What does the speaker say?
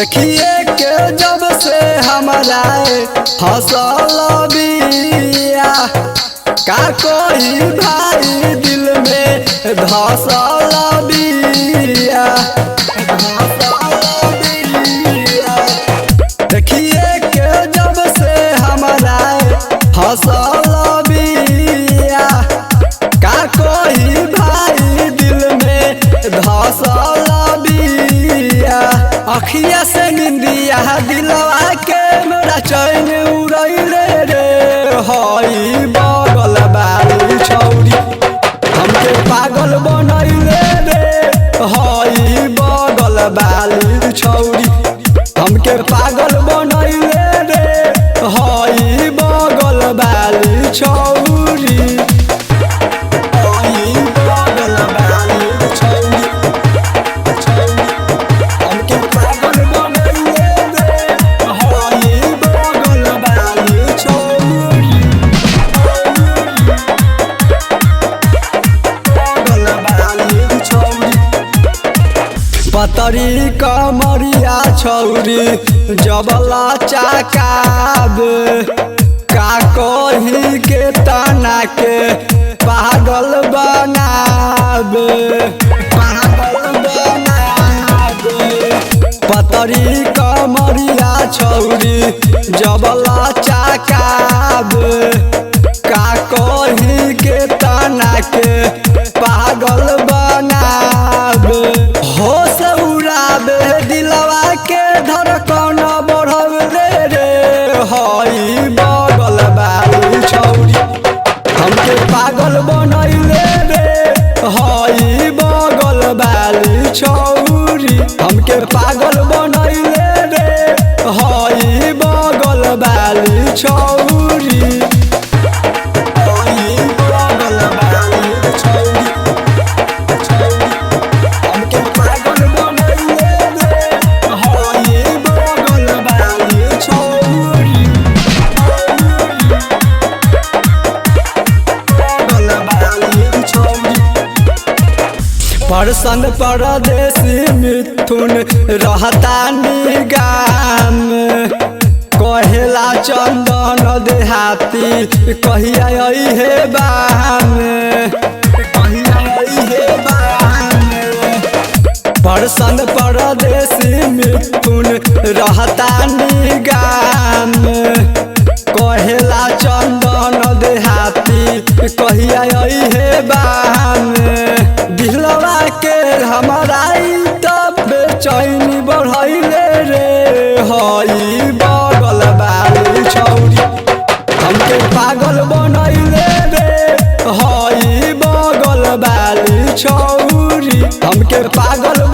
देखिए के जब से हमारा हौसल बिया का कोई भाई दिल में धसल बिया। देखिए के जब से हमारा हौसल बिया का कोई भाई दिल में धसल बिया। अखिया से निंदिया दिलवा के मेरा चैन उड़ैले रे हई बगल बाली छौरी हमके पागल बनैले रे हई बगल बाली छौरी हमके पागल बनैले रे हई बगल बाली छौरी हई बगल बाली छौरी हमके पागल बनैले रे हई बगल बाली छौरी बगल बाली छौरी। पतरी कमरिया छौरी जबला चाकाब का कही के तना के पागल बनाब पतरी कमरिया छौरी जबला चाकाब का कही के तना के पागल बनाब। होश उड़ाबे दिलवा के धड़कन बढ़ावे रे हई बगल बाली छौरी हमके पागल बनैले रे हई बगल बाली छौरी हमके पागल बनैले रे हई बगल बाली छौरी हई बगल बाली छौरी हमके पागल बनैले रे हई बगल बाली छौरी बगल बाली छौरी। परसन परदेसी मिथुन रहता निगाम कहेला चंदन देहाती कहिया अइहे बाम कहिया अइहे बाम। परसन परदेसी मिथुन रहता निगाम कहेला चंदन देहाती कहिया अइहे बाम। दिलवा के हमारा तब बेचैनी बढ़ैले रे हई बगल बाली छौरी हमके पागल बनैले रे हई बगल बाली छौरी हमके पागल